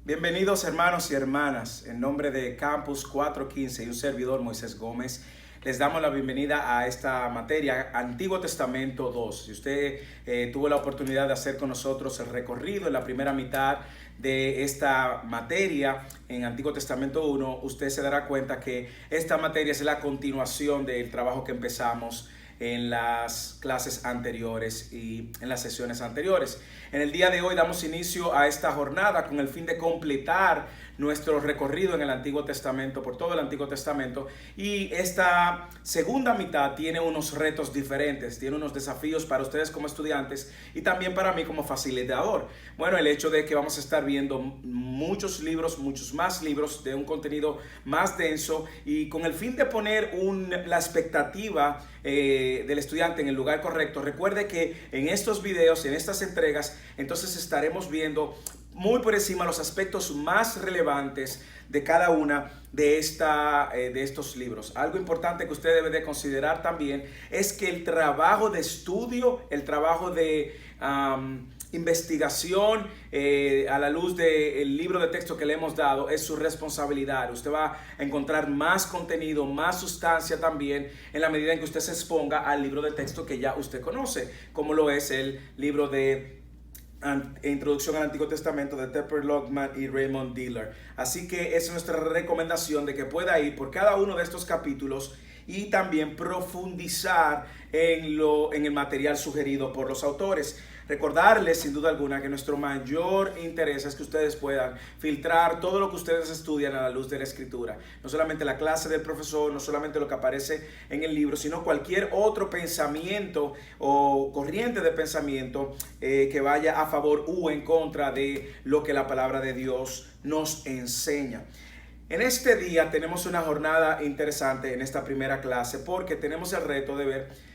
Bienvenidos hermanos y hermanas, en nombre de Campus 415 y un servidor Moisés Gómez, les damos la bienvenida a esta materia Antiguo Testamento 2. Si usted tuvo la oportunidad de hacer con nosotros el recorrido en la primera mitad de esta materia en Antiguo Testamento 1, usted se dará cuenta que esta materia es la continuación del trabajo que empezamos en las clases anteriores y en las sesiones anteriores. En el día de hoy damos inicio a esta jornada con el fin de completar nuestro recorrido en el Antiguo Testamento, por todo el Antiguo Testamento, y esta segunda mitad tiene unos retos diferentes, tiene unos desafíos para ustedes como estudiantes y también para mí como facilitador. Bueno, el hecho de que vamos a estar viendo muchos libros, muchos más libros de un contenido más denso y con el fin de poner la expectativa del estudiante en el lugar correcto. Recuerde que en estos videos, en estas entregas, entonces estaremos viendo muy por encima los aspectos más relevantes de cada una de estos libros. Algo importante que usted debe de considerar también es que el trabajo de estudio, el trabajo de investigación a la luz del libro de texto que le hemos dado es su responsabilidad. Usted va a encontrar más contenido, más sustancia también en la medida en que usted se exponga al libro de texto que ya usted conoce, como lo es el libro de Introducción al Antiguo Testamento de Tepper Logman y Raymond Diller. Así que es nuestra recomendación de que pueda ir por cada uno de estos capítulos y también profundizar en el material sugerido por los autores. Recordarles sin duda alguna que nuestro mayor interés es que ustedes puedan filtrar todo lo que ustedes estudian a la luz de la escritura. No solamente la clase del profesor, no solamente lo que aparece en el libro, sino cualquier otro pensamiento o corriente de pensamiento que vaya a favor u en contra de lo que la palabra de Dios nos enseña. En este día tenemos una jornada interesante en esta primera clase porque tenemos el reto de ver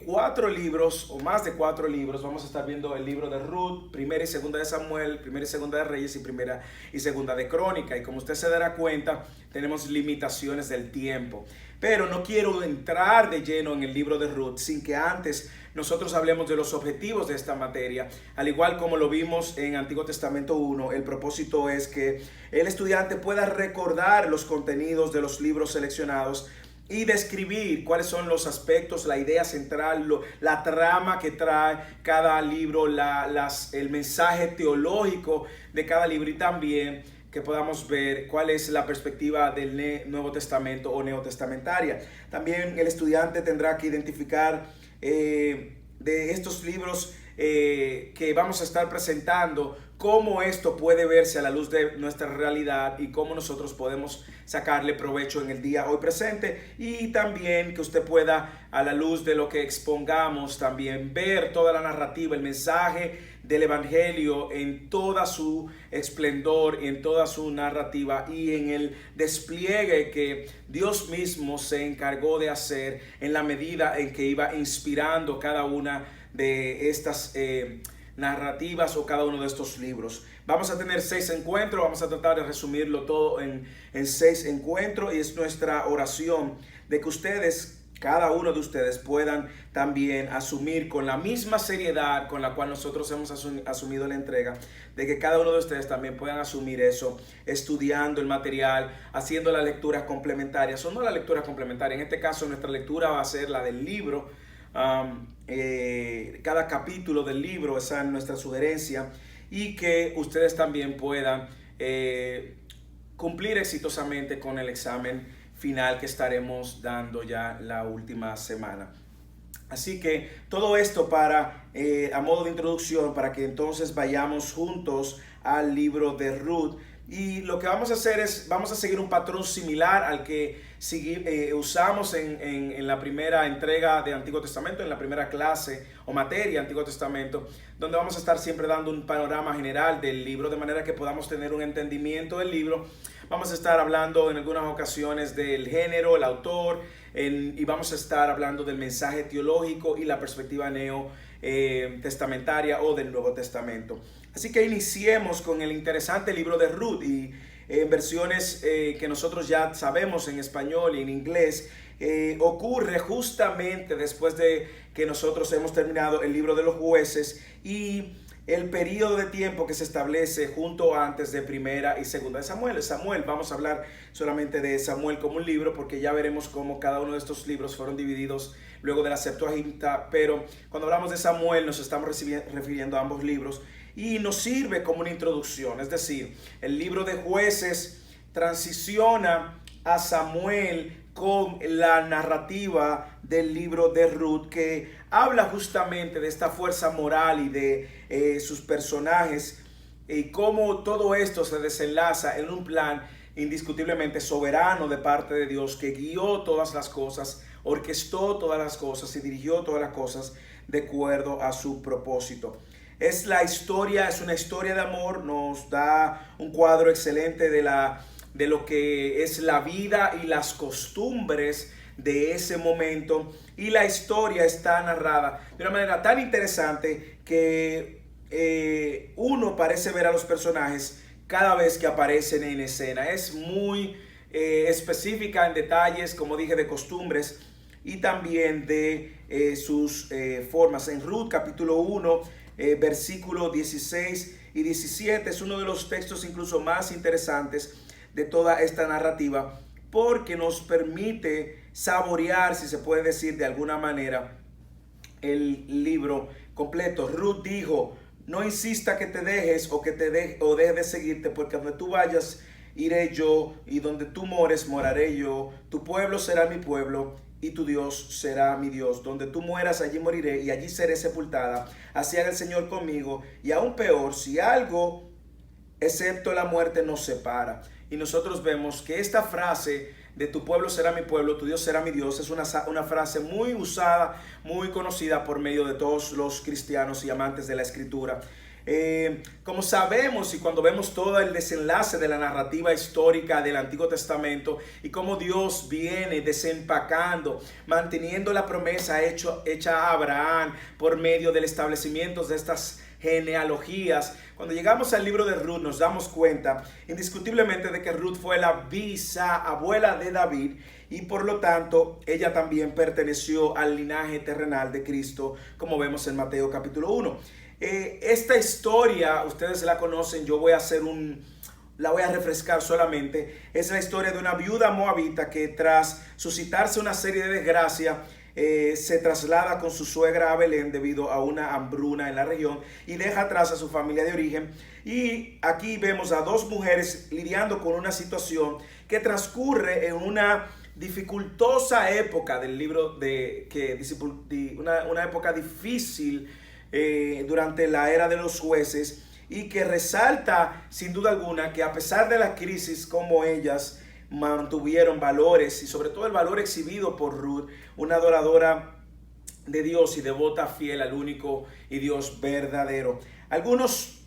4 libros o más de 4 libros. Vamos a estar viendo el libro de Ruth, primera y segunda de Samuel, primera y segunda de Reyes y primera y segunda de Crónica. Y como usted se dará cuenta, tenemos limitaciones del tiempo. Pero no quiero entrar de lleno en el libro de Ruth sin que antes nosotros hablemos de los objetivos de esta materia. Al igual como lo vimos en Antiguo Testamento 1, el propósito es que el estudiante pueda recordar los contenidos de los libros seleccionados y describir cuáles son los aspectos, la idea central, la trama que trae cada libro, el mensaje teológico de cada libro y también que podamos ver cuál es la perspectiva del Nuevo Testamento o neotestamentaria. También el estudiante tendrá que identificar de estos libros que vamos a estar presentando, cómo esto puede verse a la luz de nuestra realidad y cómo nosotros podemos sacarle provecho en el día hoy presente, y también que usted pueda, a la luz de lo que expongamos, también ver toda la narrativa, el mensaje del Evangelio en toda su esplendor y en toda su narrativa y en el despliegue que Dios mismo se encargó de hacer en la medida en que iba inspirando cada una de estas narrativas o cada uno de estos libros. Vamos a tener 6 encuentros, vamos a tratar de resumirlo todo en 6 encuentros, y es nuestra oración de que ustedes, cada uno de ustedes, puedan también asumir con la misma seriedad con la cual nosotros hemos asumido la entrega, de que cada uno de ustedes también puedan asumir eso, estudiando el material, haciendo las lecturas complementarias, o no la lectura complementaria. En este caso nuestra lectura va a ser la del libro, cada capítulo del libro, esa es nuestra sugerencia, y que ustedes también puedan cumplir exitosamente con el examen final que estaremos dando ya la última semana. Así que todo esto a modo de introducción, para que entonces vayamos juntos al libro de Ruth. Y lo que vamos a hacer es, vamos a seguir un patrón similar al que usamos en la primera entrega de Antiguo Testamento, en la primera clase o materia Antiguo Testamento, donde vamos a estar siempre dando un panorama general del libro, de manera que podamos tener un entendimiento del libro. Vamos a estar hablando en algunas ocasiones del género, el autor, y vamos a estar hablando del mensaje teológico y la perspectiva testamentaria o del Nuevo Testamento. Así que iniciemos con el interesante libro de Ruth, y en versiones que nosotros ya sabemos en español y en inglés, ocurre justamente después de que nosotros hemos terminado el libro de los jueces, y el periodo de tiempo que se establece junto antes de primera y segunda de Samuel. Samuel, vamos a hablar solamente de Samuel como un libro, porque ya veremos cómo cada uno de estos libros fueron divididos luego de la Septuaginta, pero cuando hablamos de Samuel nos estamos refiriendo a ambos libros y nos sirve como una introducción. Es decir, el libro de Jueces transiciona a Samuel con la narrativa del libro de Ruth, que habla justamente de esta fuerza moral y de sus personajes y cómo todo esto se desenlaza en un plan indiscutiblemente soberano de parte de Dios, que guió todas las cosas, orquestó todas las cosas y dirigió todas las cosas de acuerdo a su propósito. Es una historia de amor, nos da un cuadro excelente de lo que es la vida y las costumbres de ese momento, y la historia está narrada de una manera tan interesante que uno parece ver a los personajes cada vez que aparecen en escena. Es muy específica en detalles, como dije, de costumbres y también de sus formas. En Ruth capítulo 1 versículo 16 y 17 es uno de los textos incluso más interesantes de toda esta narrativa, porque nos permite saborear, si se puede decir de alguna manera, el libro completo. Ruth dijo: no insista que te dejes o que deje de seguirte, porque donde tú vayas iré yo, y donde tú mores moraré yo. Tu pueblo será mi pueblo y tu Dios será mi Dios. Donde tú mueras, allí moriré y allí seré sepultada. Así haga el Señor conmigo, y aún peor, si algo excepto la muerte nos separa. Y nosotros vemos que esta frase de tu pueblo será mi pueblo, tu Dios será mi Dios, es una frase muy usada, muy conocida por medio de todos los cristianos y amantes de la Escritura. Como sabemos, y cuando vemos todo el desenlace de la narrativa histórica del Antiguo Testamento y cómo Dios viene desempacando, manteniendo la promesa hecha a Abraham por medio del establecimiento de estas genealogías, cuando llegamos al libro de Ruth nos damos cuenta indiscutiblemente de que Ruth fue la bisabuela de David, y por lo tanto ella también perteneció al linaje terrenal de Cristo, como vemos en Mateo capítulo 1. Esta historia ustedes la conocen, yo la voy a refrescar solamente. Es la historia de una viuda moabita que, tras suscitarse una serie de desgracias, se traslada con su suegra a Belén debido a una hambruna en la región y deja atrás a su familia de origen. Y aquí vemos a dos mujeres lidiando con una situación que transcurre en una dificultosa época del libro una época difícil durante la era de los jueces, y que resalta sin duda alguna que a pesar de la crisis, como ellas mantuvieron valores, y sobre todo el valor exhibido por Ruth, una adoradora de Dios y devota, fiel al único y Dios verdadero. Algunos,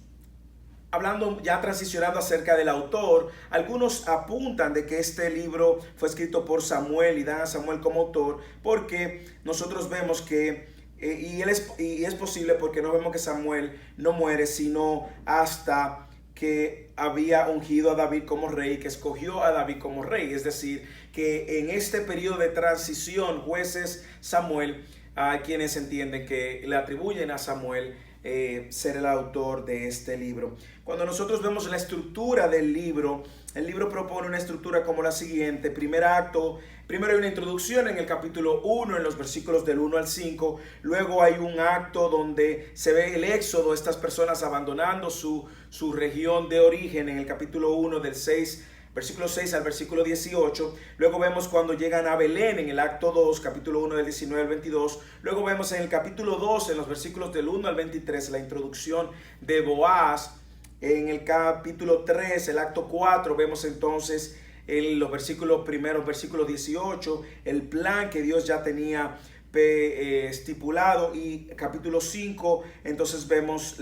hablando ya transicionando acerca del autor, algunos apuntan de que este libro fue escrito por Samuel y dan a Samuel como autor, porque nosotros vemos que y es posible, porque no vemos que Samuel no muere sino hasta que había ungido a David como rey, que escogió a David como rey. Es decir, que en este periodo de transición, Jueces, Samuel, hay quienes entienden que le atribuyen a Samuel ser el autor de este libro. Cuando nosotros vemos la estructura del libro, el libro propone una estructura como la siguiente. Primer acto, primero hay una introducción en el capítulo 1, en los versículos del 1 al 5. Luego hay un acto donde se ve el éxodo, estas personas abandonando su región de origen, en el capítulo 1 del versículo 6 al versículo 18. Luego vemos cuando llegan a Belén en el acto 2, capítulo 1 del 19 al 22. Luego vemos en el capítulo 2, en los versículos del 1 al 23, la introducción de Boaz. En el capítulo 3, el acto 4, vemos entonces en los versículos primeros, versículo 18, el plan que Dios ya tenía estipulado. Y capítulo 5, entonces vemos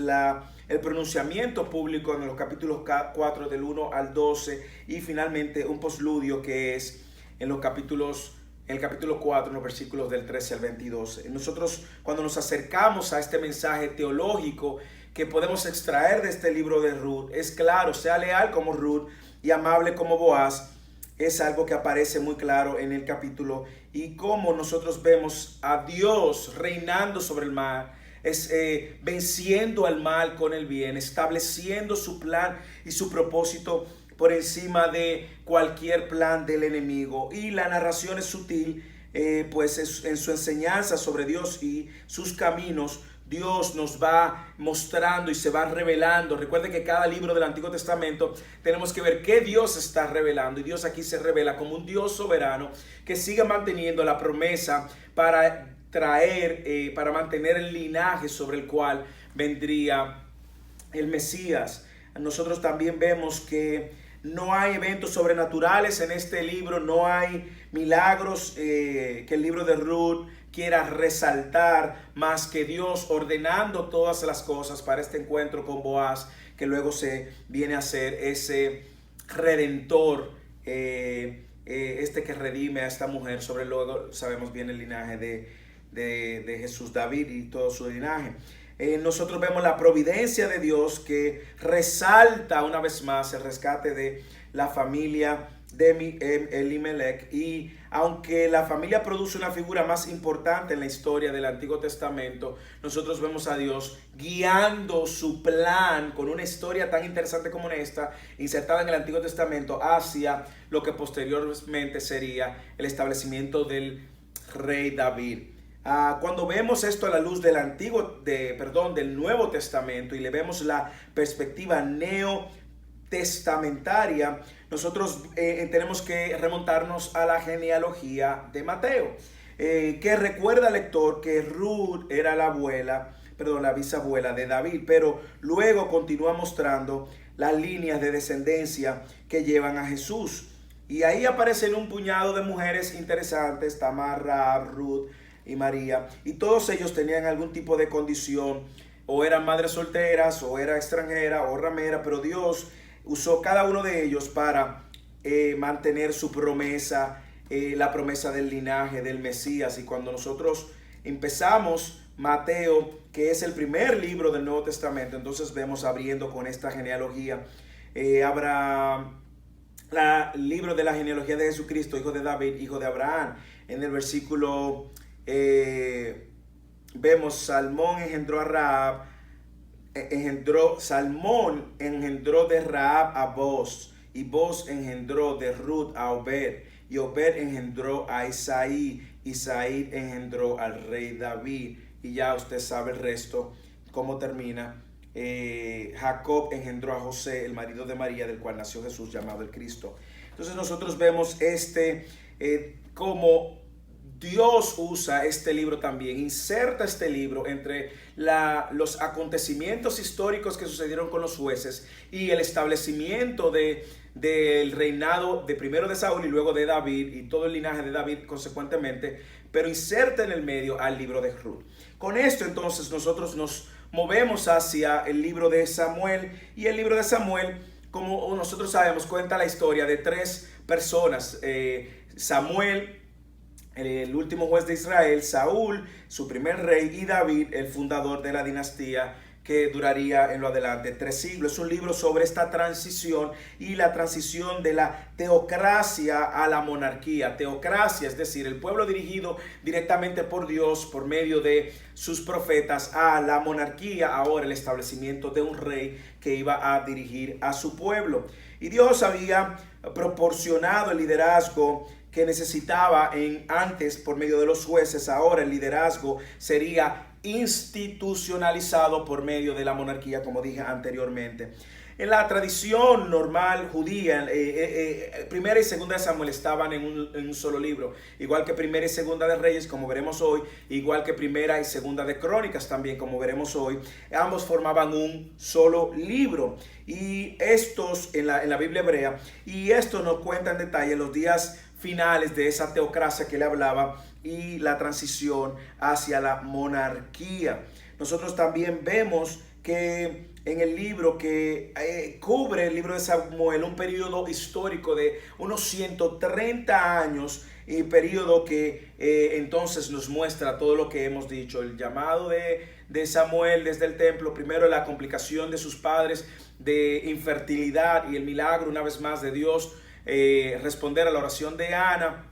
el pronunciamiento público en los capítulos 4 del 1 al 12, y finalmente un postludio que es en el capítulo 4, en los versículos del 13 al 22. Nosotros, cuando nos acercamos a este mensaje teológico que podemos extraer de este libro de Ruth, es claro: sea leal como Ruth y amable como Boaz. Es algo que aparece muy claro en el capítulo, y cómo nosotros vemos a Dios reinando sobre el mar, venciendo al mal con el bien, estableciendo su plan y su propósito por encima de cualquier plan del enemigo. Y la narración es sutil, pues en su enseñanza sobre Dios y sus caminos. Dios nos va mostrando y se va revelando. Recuerden que cada libro del Antiguo Testamento tenemos que ver qué Dios está revelando. Y Dios aquí se revela como un Dios soberano que sigue manteniendo la promesa para traer, para mantener el linaje sobre el cual vendría el Mesías. Nosotros también vemos que no hay eventos sobrenaturales en este libro, no hay milagros que el libro de Ruth quiera resaltar, más que Dios ordenando todas las cosas para este encuentro con Boaz, que luego se viene a ser ese redentor, este que redime a esta mujer. Sobre luego sabemos bien el linaje de Jesús, David y todo su linaje. Nosotros vemos la providencia de Dios que resalta una vez más el rescate de la familia de Elimelech. Y aunque la familia produce una figura más importante en la historia del Antiguo Testamento, nosotros vemos a Dios guiando su plan con una historia tan interesante como esta, insertada en el Antiguo Testamento, hacia lo que posteriormente sería el establecimiento del rey David. Cuando vemos esto a la luz del del Nuevo Testamento, y le vemos la perspectiva neotestamentaria, nosotros tenemos que remontarnos a la genealogía de Mateo, que recuerda al lector que Ruth era la bisabuela de David, pero luego continúa mostrando las líneas de descendencia que llevan a Jesús. Y ahí aparecen un puñado de mujeres interesantes: Tamar, Rahab, Ruth y María, y todos ellos tenían algún tipo de condición, o eran madres solteras, o era extranjera, o ramera, pero Dios usó cada uno de ellos para mantener su promesa, la promesa del linaje del Mesías. Y cuando nosotros empezamos Mateo, que es el primer libro del Nuevo Testamento, entonces vemos abriendo con esta genealogía, habrá el libro de la genealogía de Jesucristo, hijo de David, hijo de Abraham. En el versículo vemos Salmón engendró a Rahab, Salmón engendró de Rahab a Boz, y Boz engendró de Ruth a Obed, y Obed engendró a Isaí, Isaí engendró al rey David. Y ya usted sabe el resto, cómo termina. Jacob engendró a José, el marido de María, del cual nació Jesús, llamado el Cristo. Entonces nosotros vemos cómo Dios usa este libro también, inserta este libro entre los acontecimientos históricos que sucedieron con los jueces y el establecimiento del reinado de primero de Saúl y luego de David y todo el linaje de David consecuentemente, pero inserta en el medio al libro de Ruth. Con esto entonces nosotros nos movemos hacia el libro de Samuel, y el libro de Samuel, como nosotros sabemos, cuenta la historia de tres personas: Samuel, el último juez de Israel; Saúl, su primer rey; y David, el fundador de la dinastía que duraría en lo adelante 3 siglos. Es un libro sobre esta transición y la transición de la teocracia a la monarquía. Teocracia, es decir, el pueblo dirigido directamente por Dios por medio de sus profetas, a la monarquía, ahora el establecimiento de un rey que iba a dirigir a su pueblo. Y Dios había proporcionado el liderazgo que necesitaba antes por medio de los jueces. Ahora el liderazgo sería institucionalizado por medio de la monarquía, como dije anteriormente. En la tradición normal judía, primera y segunda de Samuel estaban en un solo libro, igual que primera y segunda de Reyes, como veremos hoy, igual que primera y segunda de Crónicas también, como veremos hoy. Ambos formaban un solo libro, y estos en la Biblia hebrea, y esto nos cuenta en detalle los días finales de esa teocracia que le hablaba y la transición hacia la monarquía. Nosotros también vemos que en el libro que cubre el libro de Samuel un periodo histórico de unos 130 años, y periodo que entonces nos muestra todo lo que hemos dicho: el llamado de Samuel desde el templo, primero la complicación de sus padres de infertilidad y el milagro una vez más de Dios responder a la oración de Ana,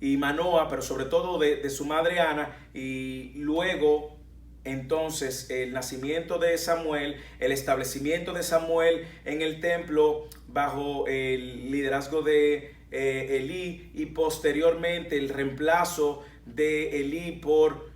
y Manoa, pero sobre todo de su madre Ana, y luego entonces el nacimiento de Samuel, el establecimiento de Samuel en el templo bajo el liderazgo de Elí, y posteriormente el reemplazo de Elí por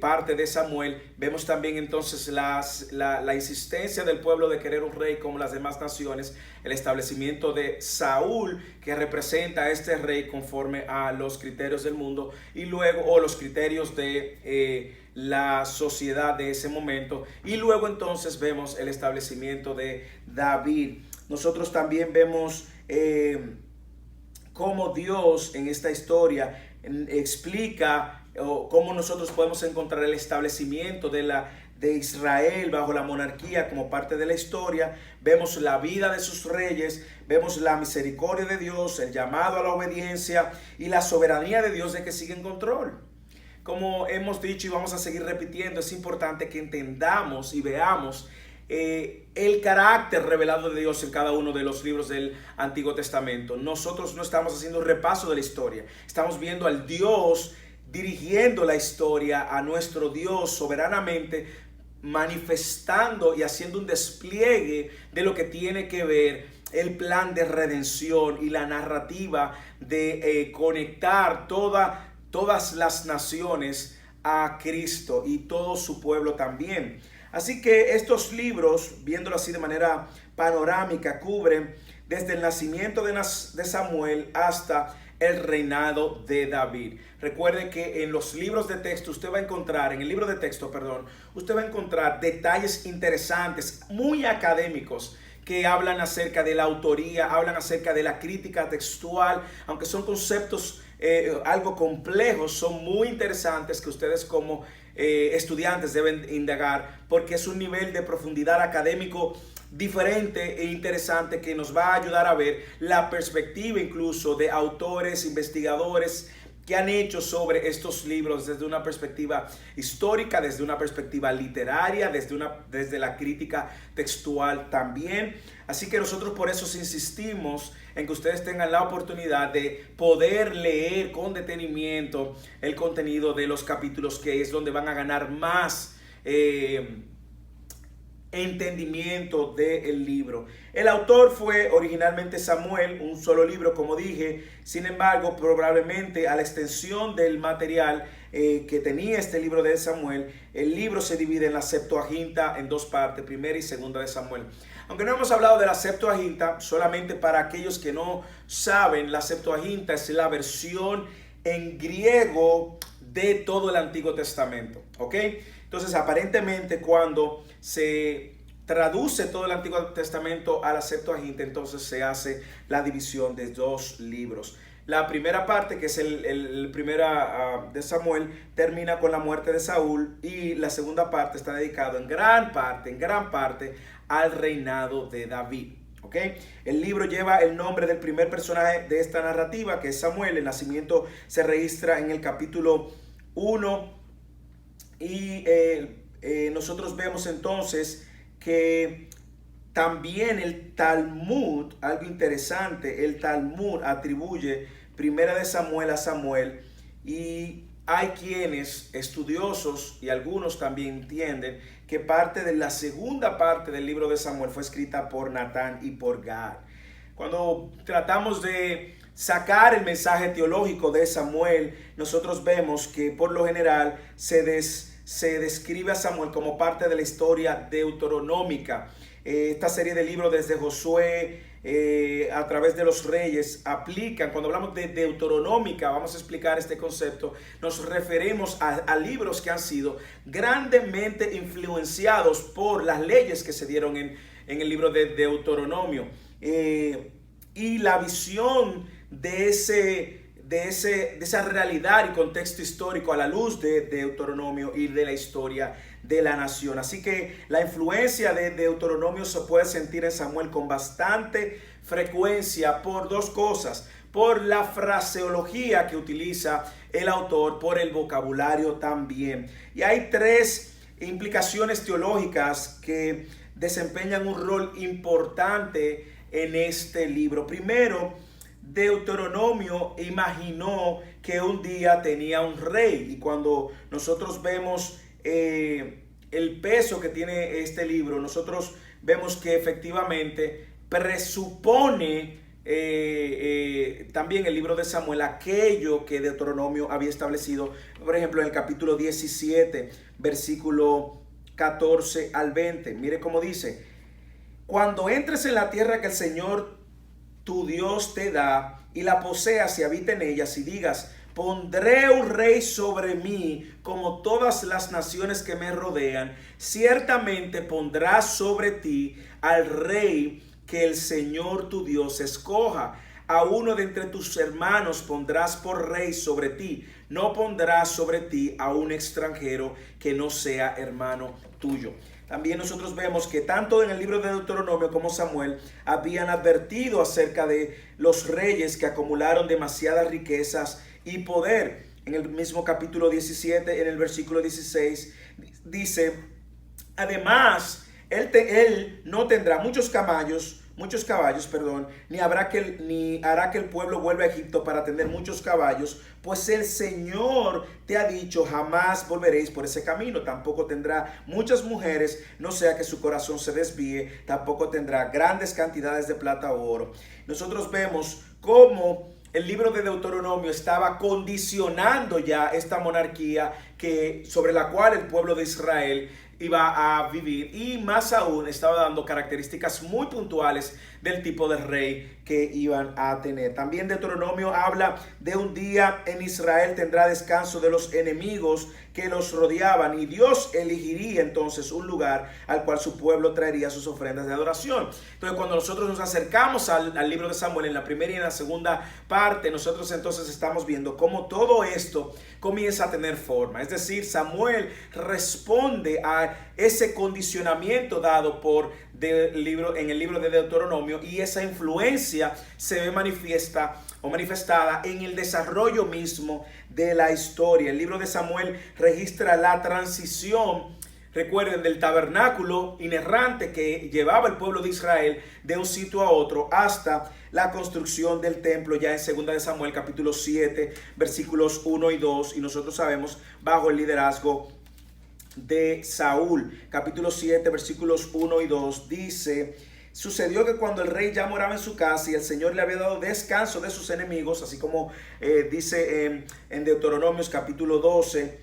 parte de Samuel. Vemos también entonces la insistencia del pueblo de querer un rey como las demás naciones, el establecimiento de Saúl, que representa a este rey conforme a los criterios del mundo, y luego, o los criterios de la sociedad de ese momento, y luego entonces vemos el establecimiento de David. Nosotros también vemos cómo Dios en esta historia explica o cómo nosotros podemos encontrar el establecimiento de Israel bajo la monarquía como parte de la historia. Vemos la vida de sus reyes, vemos la misericordia de Dios, el llamado a la obediencia y la soberanía de Dios de que sigue en control. Como hemos dicho y vamos a seguir repitiendo, es importante que entendamos y veamos el carácter revelado de Dios en cada uno de los libros del Antiguo Testamento. Nosotros no estamos haciendo un repaso de la historia, estamos viendo al Dios dirigiendo la historia, a nuestro Dios soberanamente manifestando y haciendo un despliegue de lo que tiene que ver el plan de redención y la narrativa de conectar todas las naciones a Cristo y todo su pueblo también. Así que estos libros, viéndolo así de manera panorámica, cubren desde el nacimiento de Samuel hasta el reinado de David. Recuerde que en los libros de texto usted va a encontrar, en el libro de texto, perdón, usted va a encontrar detalles interesantes, muy académicos, que hablan acerca de la autoría, hablan acerca de la crítica textual, aunque son conceptos algo complejos, son muy interesantes que ustedes como estudiantes deben indagar, porque es un nivel de profundidad académico diferente e interesante que nos va a ayudar a ver la perspectiva incluso de autores, investigadores que han hecho sobre estos libros desde una perspectiva histórica, desde una perspectiva literaria, desde la crítica textual también. Así que nosotros por eso insistimos en que ustedes tengan la oportunidad de poder leer con detenimiento el contenido de los capítulos, que es donde van a ganar más entendimiento del libro. El autor fue originalmente Samuel, un solo libro, como dije. Sin embargo, probablemente a la extensión del material que tenía este libro de Samuel, el libro se divide en la Septuaginta en dos partes, primera y segunda de Samuel. Aunque no hemos hablado de la Septuaginta, solamente para aquellos que no saben, la Septuaginta es la versión en griego de todo el Antiguo Testamento, ¿ok? Entonces, aparentemente, cuando se traduce todo el Antiguo Testamento a la Septuaginta, entonces se hace la división de dos libros. La primera parte, que es el primera de Samuel, termina con la muerte de Saúl, y la segunda parte está dedicada en gran parte al reinado de David. ¿Okay? El libro lleva el nombre del primer personaje de esta narrativa, que es Samuel. El nacimiento se registra en el capítulo 1 y nosotros vemos entonces que también el Talmud, algo interesante, el Talmud atribuye primera de Samuel a Samuel, y hay quienes estudiosos y algunos también entienden que parte de la segunda parte del libro de Samuel fue escrita por Natán y por Gad. Cuando tratamos de sacar el mensaje teológico de Samuel, nosotros vemos que por lo general se describe a Samuel como parte de la historia deuteronómica. Esta serie de libros desde Josué a través de los reyes aplican. Cuando hablamos de deuteronómica, vamos a explicar este concepto, nos referimos a libros que han sido grandemente influenciados por las leyes que se dieron en el libro de Deuteronomio, y la visión de esa realidad y contexto histórico a la luz de Deuteronomio y de la historia de la nación. Así que la influencia de Deuteronomio se puede sentir en Samuel con bastante frecuencia por dos cosas: por la fraseología que utiliza el autor, por el vocabulario también. Y hay tres implicaciones teológicas que desempeñan un rol importante en este libro. Primero, Deuteronomio imaginó que un día tenía un rey. Y cuando nosotros vemos el peso que tiene este libro, nosotros vemos que efectivamente presupone también el libro de Samuel aquello que Deuteronomio había establecido. Por ejemplo, en el capítulo 17, versículo 14 al 20. Mire cómo dice: cuando entres en la tierra que el Señor tu Dios te da y la poseas y habita en ella, si digas: pondré un rey sobre mí como todas las naciones que me rodean, ciertamente pondrás sobre ti al rey que el Señor tu Dios escoja. A uno de entre tus hermanos pondrás por rey sobre ti. No pondrás sobre ti a un extranjero que no sea hermano tuyo. También nosotros vemos que tanto en el libro de Deuteronomio como Samuel habían advertido acerca de los reyes que acumularon demasiadas riquezas y poder. En el mismo capítulo 17, en el versículo 16, dice: además, él no tendrá muchos caballos, ni hará que el pueblo vuelva a Egipto para tener muchos caballos, pues el Señor te ha dicho: jamás volveréis por ese camino. Tampoco tendrá muchas mujeres, no sea que su corazón se desvíe. Tampoco tendrá grandes cantidades de plata o oro. Nosotros vemos cómo el libro de Deuteronomio estaba condicionando ya esta monarquía sobre la cual el pueblo de Israel iba a vivir, y más aún estaba dando características muy puntuales del tipo de rey que iban a tener. También Deuteronomio habla de un día en Israel tendrá descanso de los enemigos que los rodeaban, y Dios elegiría entonces un lugar al cual su pueblo traería sus ofrendas de adoración. Entonces, cuando nosotros nos acercamos al libro de Samuel, en la primera y en la segunda parte, nosotros entonces estamos viendo cómo todo esto comienza a tener forma. Es decir, Samuel responde a ese condicionamiento dado en el libro de Deuteronomio, y esa influencia se ve manifestada en el desarrollo mismo de la historia. El libro de Samuel registra la transición, recuerden, del tabernáculo inerrante que llevaba el pueblo de Israel de un sitio a otro hasta la construcción del templo ya en 2 de Samuel capítulo 7 versículos 1 y 2, y nosotros sabemos bajo el liderazgo de Saúl. Capítulo 7 versículos 1 y 2 dice: sucedió que cuando el rey ya moraba en su casa y el Señor le había dado descanso de sus enemigos, así como dice en Deuteronomios capítulo 12,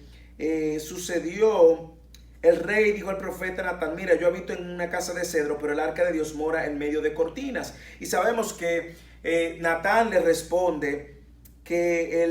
sucedió, el rey dijo al profeta Natán: mira, yo habito en una casa de cedro, pero el arca de Dios mora en medio de cortinas. Y sabemos que Natán le responde que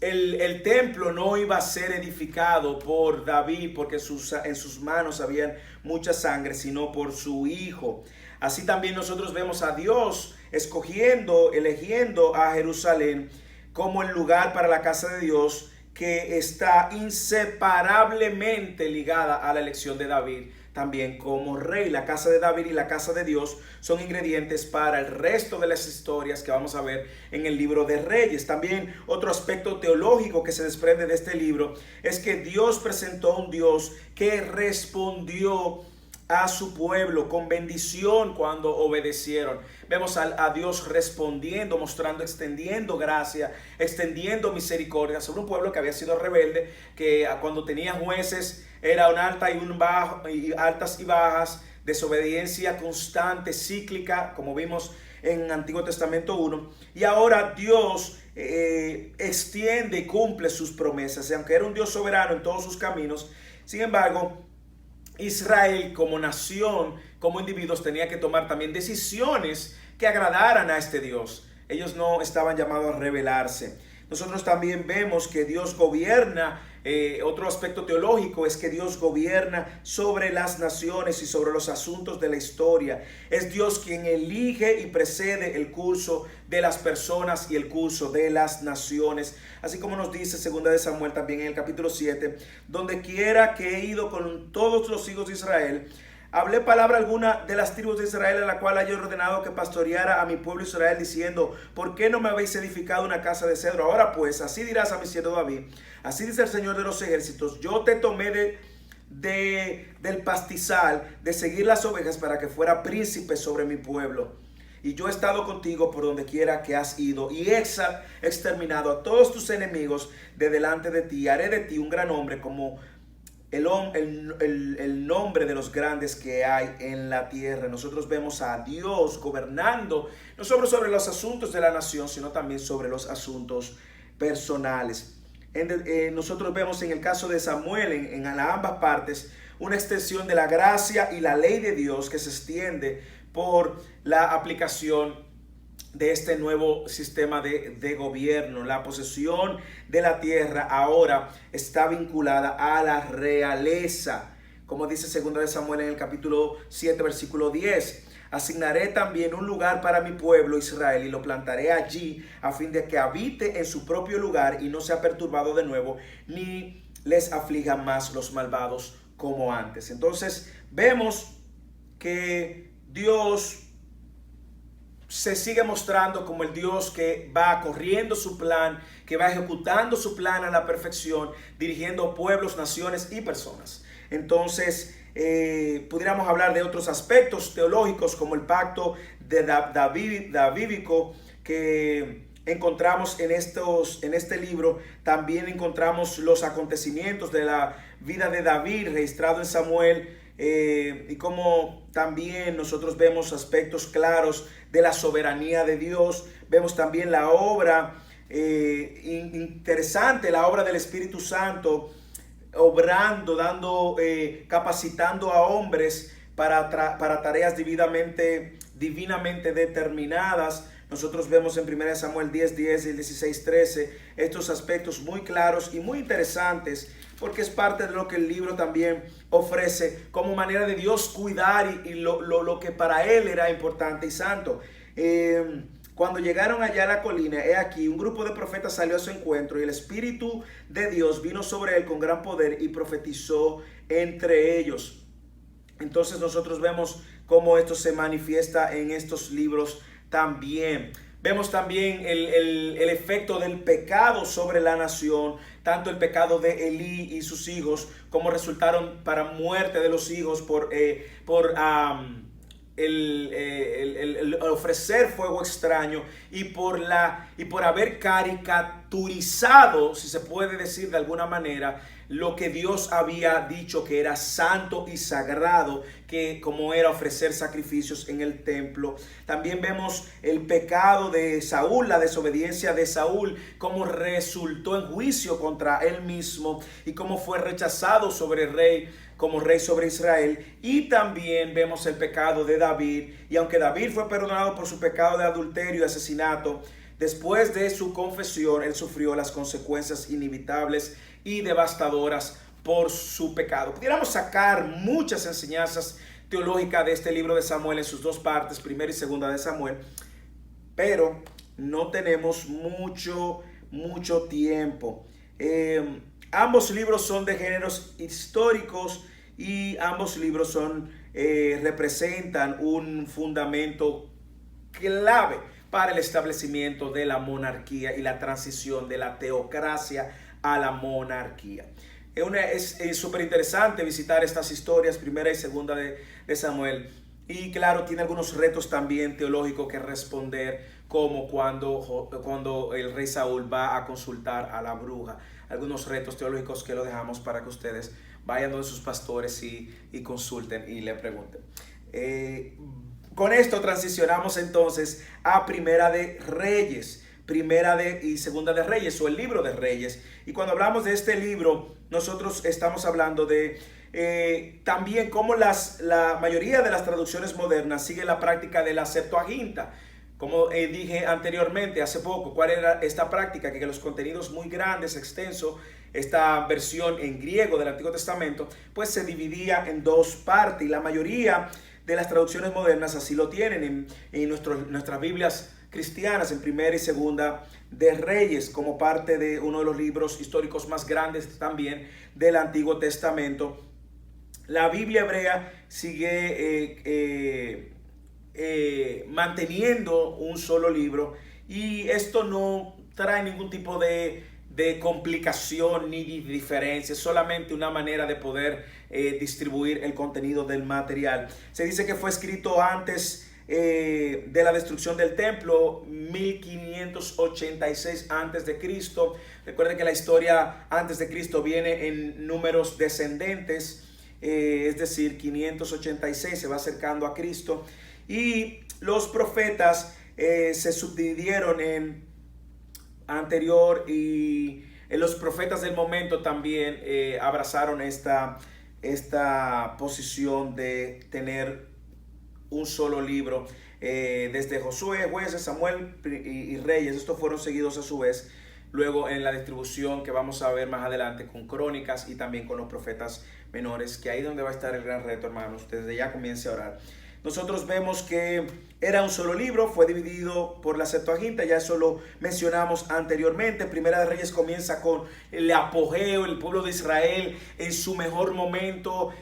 el templo no iba a ser edificado por David porque en sus manos había mucha sangre, sino por su hijo. Así también nosotros vemos a Dios eligiendo a Jerusalén como el lugar para la casa de Dios, que está inseparablemente ligada a la elección de David también como rey. La casa de David y la casa de Dios son ingredientes para el resto de las historias que vamos a ver en el libro de Reyes. También otro aspecto teológico que se desprende de este libro es que Dios presentó un Dios que respondió a su pueblo con bendición cuando obedecieron. Vemos a Dios respondiendo, mostrando, extendiendo gracia, extendiendo misericordia sobre un pueblo que había sido rebelde, que cuando tenía jueces era un altas y bajas, desobediencia constante, cíclica, como vimos en Antiguo Testamento 1. Y ahora Dios extiende y cumple sus promesas. Y aunque era un Dios soberano en todos sus caminos, sin embargo, Israel como nación, como individuos, tenía que tomar también decisiones que agradaran a este Dios. Ellos no estaban llamados a rebelarse. Nosotros también vemos que Dios gobierna. Otro aspecto teológico es que Dios gobierna sobre las naciones y sobre los asuntos de la historia. Es Dios quien elige y precede el curso de las personas y el curso de las naciones. Así como nos dice 2 de Samuel también en el capítulo 7, donde quiera que he ido con todos los hijos de Israel, hablé palabra alguna de las tribus de Israel, a la cual haya ordenado que pastoreara a mi pueblo Israel, diciendo: ¿por qué no me habéis edificado una casa de cedro? Ahora pues, así dirás a mi siervo David: así dice el Señor de los ejércitos, yo te tomé del pastizal, de seguir las ovejas, para que fuera príncipe sobre mi pueblo. y yo he estado contigo por donde quiera que has ido, y he exterminado a todos tus enemigos de delante de ti. Haré de ti un gran hombre, como el nombre de los grandes que hay en la tierra. Nosotros vemos a Dios gobernando, no solo sobre los asuntos de la nación, sino también sobre los asuntos personales. Nosotros vemos en el caso de Samuel, en ambas partes, una extensión de la gracia y la ley de Dios que se extiende por la aplicación de este nuevo sistema de gobierno. La posesión de la tierra ahora está vinculada a la realeza, como dice 2 de Samuel en el capítulo 7, versículo 10. Asignaré también un lugar para mi pueblo Israel y lo plantaré allí a fin de que habite en su propio lugar y no sea perturbado de nuevo, ni les aflijan más los malvados como antes. Entonces vemos que Dios se sigue mostrando como el Dios que va corriendo su plan, que va ejecutando su plan a la perfección, dirigiendo pueblos, naciones y personas. Entonces, pudiéramos hablar de otros aspectos teológicos como el pacto de davídico que encontramos en este libro. También encontramos los acontecimientos de la vida de David registrado en Samuel, y como también nosotros vemos aspectos claros de la soberanía de Dios. Vemos también la obra interesante, la obra del Espíritu Santo, obrando, capacitando a hombres para tareas divinamente determinadas. Nosotros vemos en 1 Samuel 10:10 y 16:13 estos aspectos muy claros y muy interesantes, porque es parte de lo que el libro también ofrece como manera de Dios cuidar y lo que para él era importante y santo. Cuando llegaron allá a la colina, he aquí, un grupo de profetas salió a su encuentro y el Espíritu de Dios vino sobre él con gran poder y profetizó entre ellos. Entonces nosotros vemos cómo esto se manifiesta en estos libros también. Vemos también el efecto del pecado sobre la nación, tanto el pecado de Elí y sus hijos, como resultaron para muerte de los hijos por ofrecer fuego extraño y por haber caricaturizado, si se puede decir de alguna manera, lo que Dios había dicho que era santo y sagrado, que como era ofrecer sacrificios en el templo. También vemos el pecado de Saúl, la desobediencia de Saúl, cómo resultó en juicio contra él mismo y cómo fue rechazado como rey sobre Israel. Y también vemos el pecado de David, y aunque David fue perdonado por su pecado de adulterio y asesinato, después de su confesión, él sufrió las consecuencias inevitables y devastadoras por su pecado. Pudiéramos sacar muchas enseñanzas teológicas de este libro de Samuel en sus dos partes, primera y segunda de Samuel, pero no tenemos mucho tiempo. Ambos libros son de géneros históricos y ambos libros representan un fundamento clave para el establecimiento de la monarquía y la transición de la teocracia a la monarquía. Es súper interesante visitar estas historias, primera y segunda de Samuel. Y claro, tiene algunos retos también teológicos que responder, como cuando el rey Saúl va a consultar a la bruja. Algunos retos teológicos que lo dejamos para que ustedes vayan donde sus pastores y consulten y le pregunten. Con esto transicionamos entonces a Primera de Reyes, y Segunda de Reyes, o el libro de Reyes. Y cuando hablamos de este libro, nosotros estamos hablando de también cómo la mayoría de las traducciones modernas siguen la práctica de la Septuaginta. Como dije anteriormente, hace poco, ¿cuál era esta práctica? Que los contenidos muy grandes, extensos, esta versión en griego del Antiguo Testamento, pues se dividía en dos partes. Y la mayoría de las traducciones modernas así lo tienen en nuestras Biblias cristianas, en Primera y Segunda de Reyes, como parte de uno de los libros históricos más grandes también del Antiguo Testamento. La Biblia hebrea sigue manteniendo un solo libro, y esto no trae ningún tipo de complicación ni diferencia, es solamente una manera de poder distribuir el contenido del material. Se dice que fue escrito antes de la destrucción del templo, 1586 antes de Cristo. Recuerden que la historia antes de Cristo viene en números descendentes, es decir, 586 se va acercando a Cristo. Y los profetas se subdividieron en anterior, y los profetas del momento también abrazaron esta posición de tener un solo libro, desde Josué, Jueces, Samuel y Reyes. Estos fueron seguidos a su vez luego en la distribución que vamos a ver más adelante con Crónicas y también con los profetas menores, que ahí es donde va a estar el gran reto, hermanos. Desde ya comience a orar. Nosotros vemos que era un solo libro, fue dividido por la Septuaginta, ya eso lo mencionamos anteriormente. Primera de Reyes comienza con el apogeo, el pueblo de Israel en su mejor momento,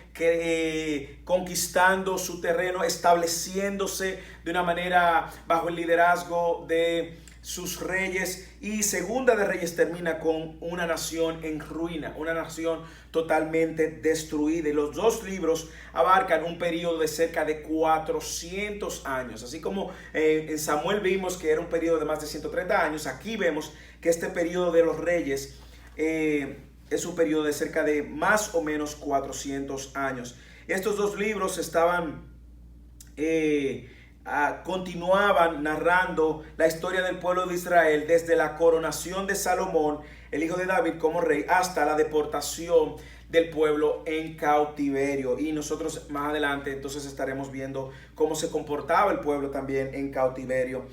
conquistando su terreno, estableciéndose de una manera bajo el liderazgo de sus reyes. Y Segunda de Reyes termina con una nación en ruina, una nación totalmente destruida. Y los dos libros abarcan un periodo de cerca de 400 años. Así como en Samuel vimos que era un periodo de más de 130 años, aquí vemos que este periodo de los reyes es un periodo de cerca de más o menos 400 años. Estos dos libros estaban continuaban narrando la historia del pueblo de Israel desde la coronación de Salomón, el hijo de David, como rey, hasta la deportación del pueblo en cautiverio. Y nosotros más adelante entonces estaremos viendo cómo se comportaba el pueblo también en cautiverio.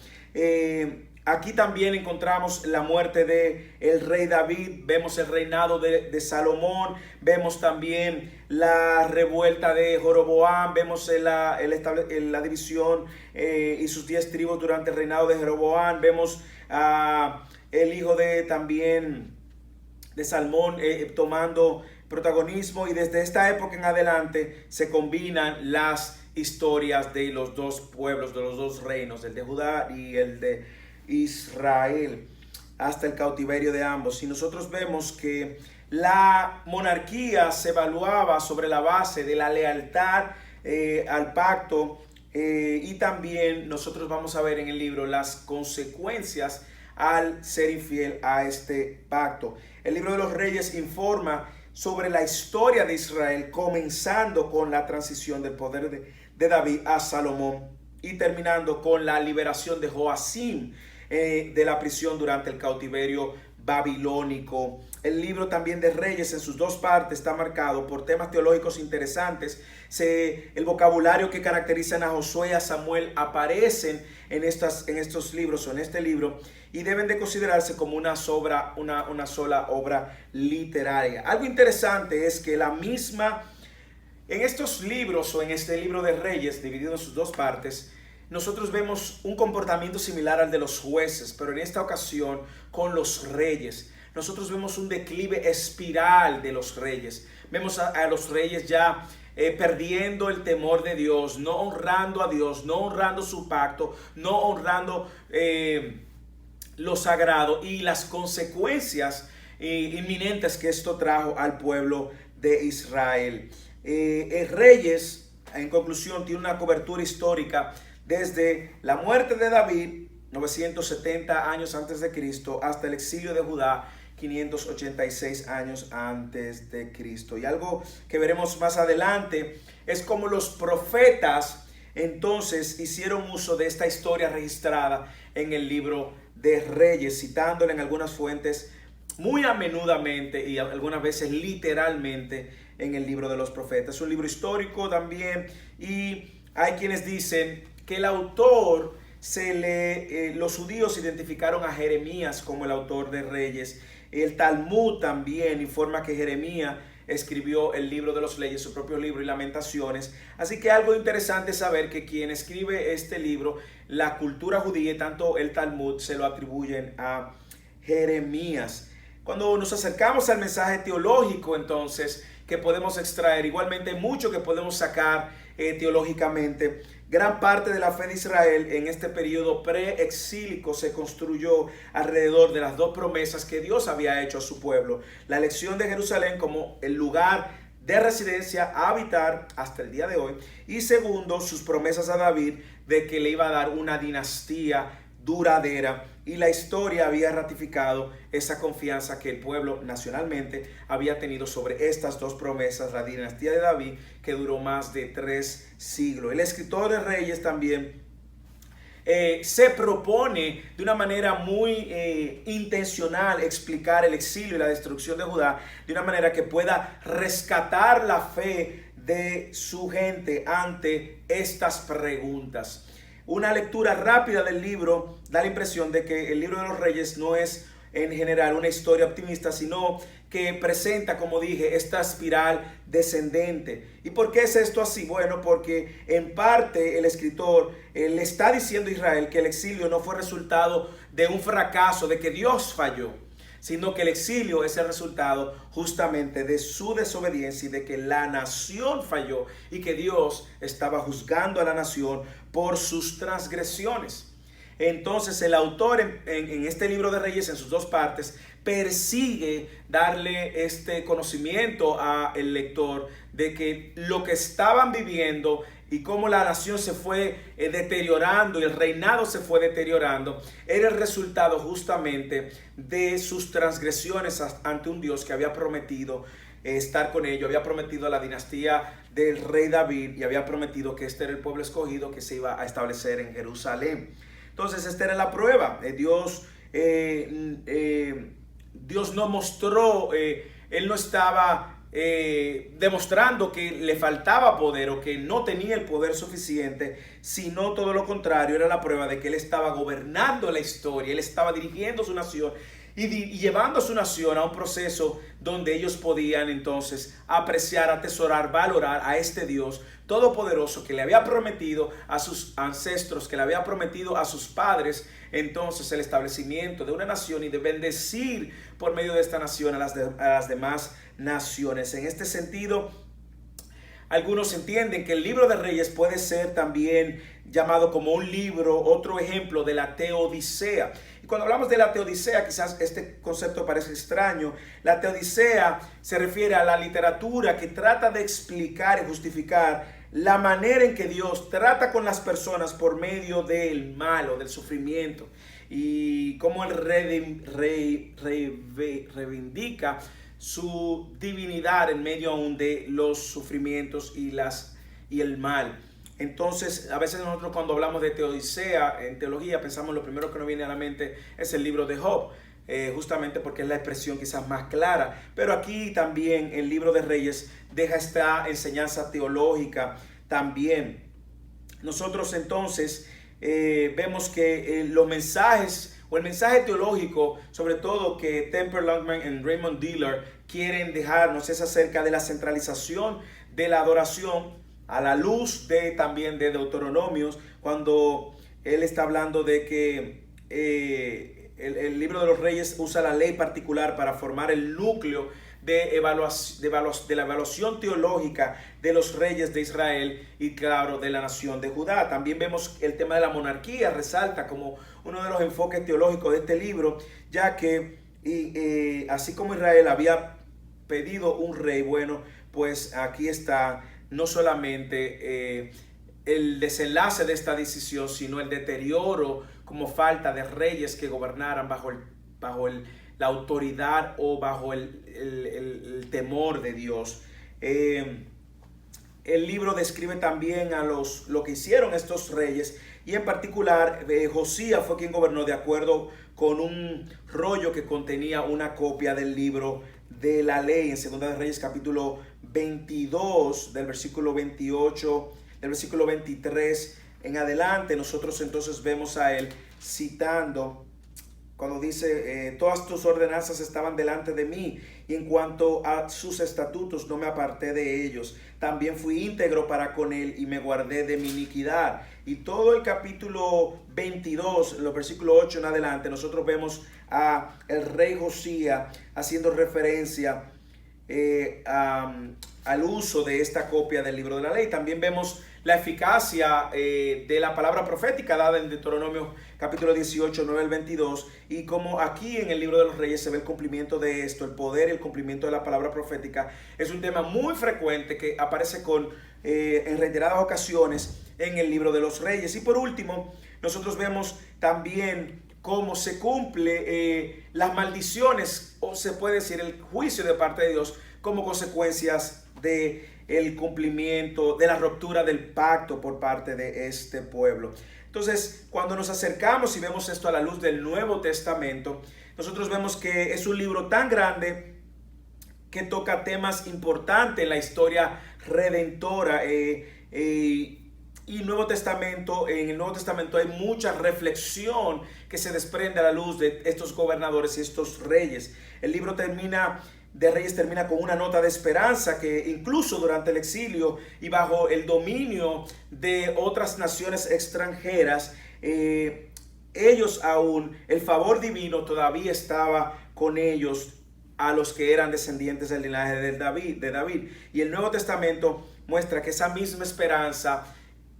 Aquí también encontramos la muerte de el rey David, vemos el reinado de Salomón, vemos también la revuelta de Jeroboam, vemos la división y sus 10 tribus durante el reinado de Jeroboam, vemos el hijo también de Salmón tomando protagonismo, y desde esta época en adelante se combinan las historias de los dos pueblos, de los dos reinos, el de Judá y el de Israel, hasta el cautiverio de ambos. Y nosotros vemos que la monarquía se evaluaba sobre la base de la lealtad al pacto, y también nosotros vamos a ver en el libro las consecuencias al ser infiel a este pacto. El libro de los Reyes informa sobre la historia de Israel, comenzando con la transición del poder de David a Salomón y terminando con la liberación de Joacim de la prisión durante el cautiverio babilónico. El libro también de Reyes en sus dos partes está marcado por temas teológicos interesantes. El vocabulario que caracterizan a Josué y a Samuel aparecen en estos libros o en este libro, y deben de considerarse como una sola obra literaria. Algo interesante es que en estos libros o en este libro de Reyes, dividido en sus dos partes, nosotros vemos un comportamiento similar al de los jueces, pero en esta ocasión con los reyes. Nosotros vemos un declive espiral de los reyes. Vemos a los reyes ya perdiendo el temor de Dios, no honrando a Dios, no honrando su pacto, no honrando lo sagrado, y las consecuencias inminentes que esto trajo al pueblo de Israel. Reyes, en conclusión, tiene una cobertura histórica desde la muerte de David, 970 años antes de Cristo, hasta el exilio de Judá, 586 años antes de Cristo. Y algo que veremos más adelante es cómo los profetas entonces hicieron uso de esta historia registrada en el libro de Reyes, citándola en algunas fuentes muy a menudamente y algunas veces literalmente en el libro de los profetas. Es un libro histórico también, y hay quienes dicen que el autor los judíos identificaron a Jeremías como el autor de Reyes. El Talmud también informa que Jeremías escribió el libro de los Leyes, su propio libro, y Lamentaciones. Así que algo interesante es saber que quien escribe este libro, la cultura judía y tanto el Talmud, se lo atribuyen a Jeremías. Cuando nos acercamos al mensaje teológico, entonces, que podemos extraer, igualmente mucho que podemos sacar teológicamente. Gran parte de la fe de Israel en este periodo preexílico se construyó alrededor de las dos promesas que Dios había hecho a su pueblo: la elección de Jerusalén como el lugar de residencia a habitar hasta el día de hoy, y segundo, sus promesas a David de que le iba a dar una dinastía duradera, y la historia había ratificado esa confianza que el pueblo nacionalmente había tenido sobre estas dos promesas, la dinastía de David, que duró más de 3 siglos. El escritor de Reyes también se propone de una manera muy intencional explicar el exilio y la destrucción de Judá de una manera que pueda rescatar la fe de su gente ante estas preguntas. Una lectura rápida del libro da la impresión de que el libro de los Reyes no es en general una historia optimista, sino que presenta, como dije, esta espiral descendente. ¿Y por qué es esto así? Bueno, porque en parte el escritor le está diciendo a Israel que el exilio no fue resultado de un fracaso, de que Dios falló, sino que el exilio es el resultado justamente de su desobediencia y de que la nación falló y que Dios estaba juzgando a la nación por sus transgresiones. Entonces el autor en este libro de Reyes, en sus dos partes, persigue darle este conocimiento al lector de que lo que estaban viviendo y cómo la nación se fue deteriorando y el reinado se fue deteriorando, era el resultado justamente de sus transgresiones ante un Dios que había prometido estar con ellos, había prometido a la dinastía del rey David y había prometido que este era el pueblo escogido que se iba a establecer en Jerusalén. Entonces esta era la prueba. Dios no mostró, Él no estaba demostrando que le faltaba poder o que no tenía el poder suficiente, sino todo lo contrario, era la prueba de que Él estaba gobernando la historia, Él estaba dirigiendo su nación y llevando a su nación a un proceso donde ellos podían entonces apreciar, atesorar, valorar a este Dios todopoderoso que le había prometido a sus ancestros, que le había prometido a sus padres entonces el establecimiento de una nación y de bendecir por medio de esta nación a las demás naciones. En este sentido, algunos entienden que el libro de Reyes puede ser también llamado como un libro, otro ejemplo de la Teodicea. Y cuando hablamos de la Teodicea, quizás este concepto parece extraño. La Teodicea se refiere a la literatura que trata de explicar y justificar la manera en que Dios trata con las personas por medio del mal o del sufrimiento, y cómo Él reivindica su divinidad en medio aún de los sufrimientos y el mal. Entonces, a veces nosotros cuando hablamos de Teodicea en teología, pensamos lo primero que nos viene a la mente es el libro de Job, justamente porque es la expresión quizás más clara. Pero aquí también el libro de Reyes deja esta enseñanza teológica también. Nosotros entonces vemos que los mensajes o el mensaje teológico, sobre todo que Temper Longman y Raymond Diller quieren dejarnos, es acerca de la centralización de la adoración a la luz también de Deuteronomios, cuando él está hablando de que el libro de los Reyes usa la ley particular para formar el núcleo de la evaluación teológica de los reyes de Israel y claro de la nación de Judá. También vemos el tema de la monarquía, resalta como uno de los enfoques teológicos de este libro, ya que así como Israel había pedido un rey, bueno, pues aquí está no solamente el desenlace de esta decisión, sino el deterioro como falta de reyes que gobernaran bajo la autoridad o bajo el temor de Dios. El libro describe también lo que hicieron estos reyes, y en particular Josías fue quien gobernó de acuerdo con un rollo que contenía una copia del libro de la ley. En Segunda de Reyes capítulo 22 del versículo 28, del versículo 23 en adelante, nosotros entonces vemos a él citando cuando dice: todas tus ordenanzas estaban delante de mí, y en cuanto a sus estatutos no me aparté de ellos. También fui íntegro para con él y me guardé de mi iniquidad. Y todo el capítulo 22, los versículos 8 en adelante, nosotros vemos a el rey Josías haciendo referencia al uso de esta copia del libro de la ley. También vemos la eficacia de la palabra profética dada en Deuteronomio capítulo 18, 9 al 22, y como aquí en el libro de los Reyes se ve el cumplimiento de esto, el poder y el cumplimiento de la palabra profética. Es un tema muy frecuente que aparece en reiteradas ocasiones en el libro de los Reyes. Y por último, nosotros vemos también cómo se cumple las maldiciones, o se puede decir el juicio de parte de Dios, como consecuencias de el cumplimiento, de la ruptura del pacto por parte de este pueblo. Entonces, cuando nos acercamos y vemos esto a la luz del Nuevo Testamento, nosotros vemos que es un libro tan grande que toca temas importantes en la historia redentora. Y Nuevo Testamento, en el Nuevo Testamento hay mucha reflexión que se desprende a la luz de estos gobernadores y estos reyes. El libro de Reyes termina con una nota de esperanza que incluso durante el exilio y bajo el dominio de otras naciones extranjeras, ellos aún, el favor divino todavía estaba con ellos, a los que eran descendientes del linaje de David. Y el Nuevo Testamento muestra que esa misma esperanza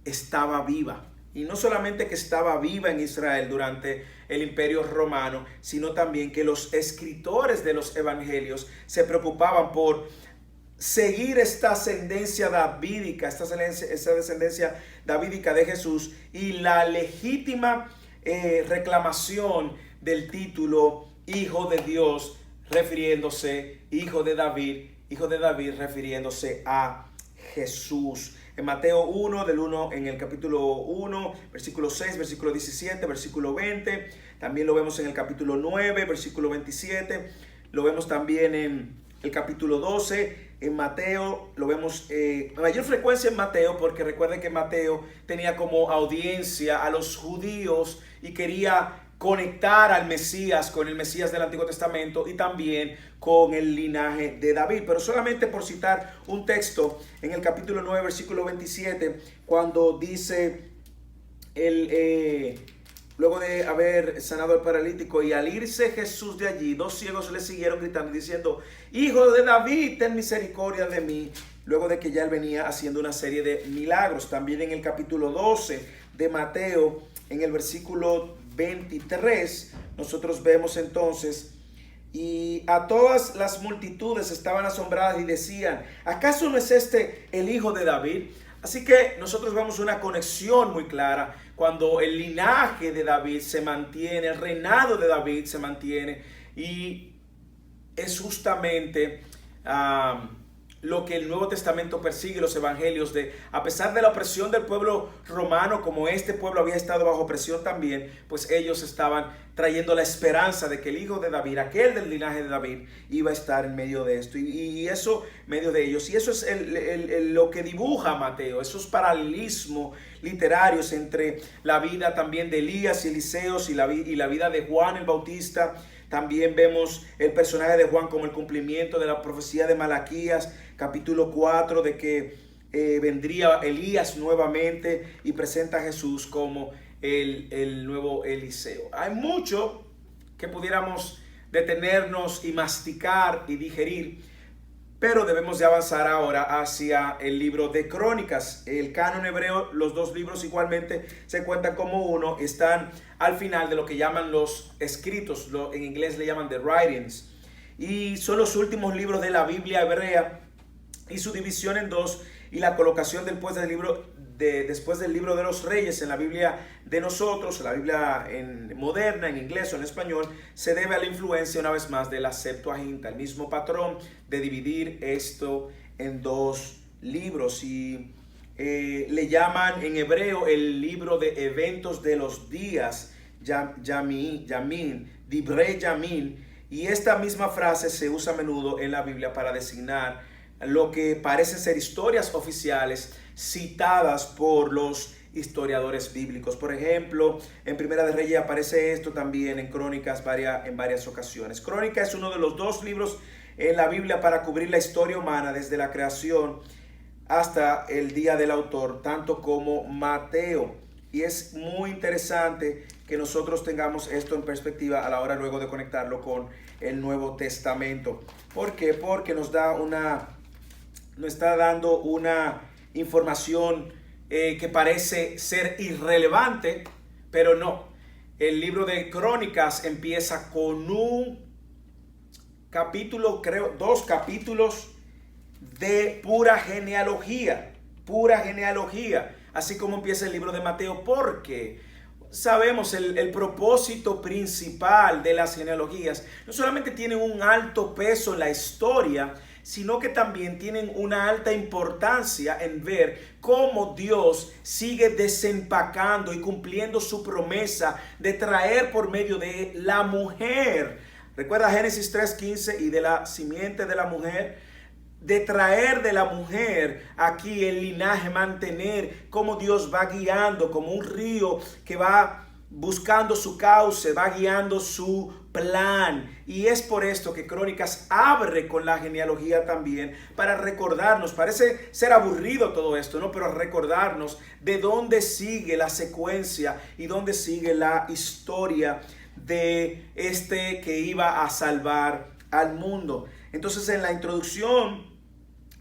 estaba viva. Y no solamente que estaba viva en Israel durante el Imperio Romano, sino también que los escritores de los evangelios se preocupaban por seguir esta ascendencia davídica, esta descendencia davídica de Jesús, y la legítima reclamación del título Hijo de Dios, refiriéndose, Hijo de David refiriéndose a Jesús. En Mateo 1, en el capítulo 1, versículo 6, versículo 17, versículo 20. También lo vemos en el capítulo 9, versículo 27. Lo vemos también en el capítulo 12. En Mateo lo vemos a mayor frecuencia en Mateo, porque recuerden que Mateo tenía como audiencia a los judíos y quería conectar al Mesías con el Mesías del Antiguo Testamento y también con el linaje de David. Pero solamente por citar un texto, en el capítulo 9, versículo 27, cuando dice, luego de haber sanado al paralítico, y al irse Jesús de allí, 2 ciegos le siguieron gritando y diciendo, Hijo de David, ten misericordia de mí. Luego de que ya él venía haciendo una serie de milagros. También en el capítulo 12 de Mateo, en el versículo 23, nosotros vemos entonces, y a todas las multitudes estaban asombradas y decían, ¿acaso no es este el hijo de David? Así que nosotros vemos una conexión muy clara cuando el linaje de David se mantiene, el reinado de David se mantiene, y es justamente lo que el Nuevo Testamento persigue, los evangelios, de a pesar de la opresión del pueblo romano, como este pueblo había estado bajo opresión también, pues ellos estaban trayendo la esperanza de que el hijo de David, aquel del linaje de David, iba a estar en medio de esto, y eso en medio de ellos. Y eso es lo que dibuja Mateo, esos paralelismos literarios entre la vida también de Elías y Eliseos y la vida de Juan el Bautista. También vemos el personaje de Juan como el cumplimiento de la profecía de Malaquías, capítulo 4, de que vendría Elías nuevamente, y presenta a Jesús como el nuevo Eliseo. Hay mucho que pudiéramos detenernos y masticar y digerir, pero debemos de avanzar ahora hacia el libro de Crónicas. El canon hebreo, los dos libros igualmente se cuentan como uno, están al final de lo que llaman los escritos, en inglés le llaman the writings, y son los últimos libros de la Biblia hebrea, y su división en dos y la colocación después del libro de los Reyes en la Biblia de nosotros, la Biblia moderna, en inglés o en español, se debe a la influencia una vez más de la Septuaginta, el mismo patrón de dividir esto en dos libros. Y le llaman en hebreo el libro de eventos de los días, Yamin, Divrei Yamin, y esta misma frase se usa a menudo en la Biblia para designar lo que parecen ser historias oficiales citadas por los historiadores bíblicos. Por ejemplo, en Primera de Reyes aparece esto, también en Crónicas en varias ocasiones. Crónica es uno de los dos libros en la Biblia para cubrir la historia humana desde la creación hasta el día del autor, tanto como Mateo. Y es muy interesante que nosotros tengamos esto en perspectiva a la hora luego de conectarlo con el Nuevo Testamento. ¿Por qué? Porque nos está dando una información que parece ser irrelevante, pero no. El libro de Crónicas empieza con un capítulo, creo, 2 capítulos de pura genealogía. así como empieza el libro de Mateo, porque sabemos el propósito principal de las genealogías no solamente tienen un alto peso en la historia, sino que también tienen una alta importancia en ver cómo Dios sigue desempacando y cumpliendo su promesa de traer por medio de la mujer. Recuerda Génesis 3:15, y de la simiente de la mujer, de traer de la mujer aquí el linaje, mantener cómo Dios va guiando como un río que va buscando su cauce, va guiando su plan. Y es por esto que Crónicas abre con la genealogía también, para recordarnos, parece ser aburrido todo esto, ¿no? Pero recordarnos de dónde sigue la secuencia y dónde sigue la historia de este que iba a salvar al mundo. Entonces, en la introducción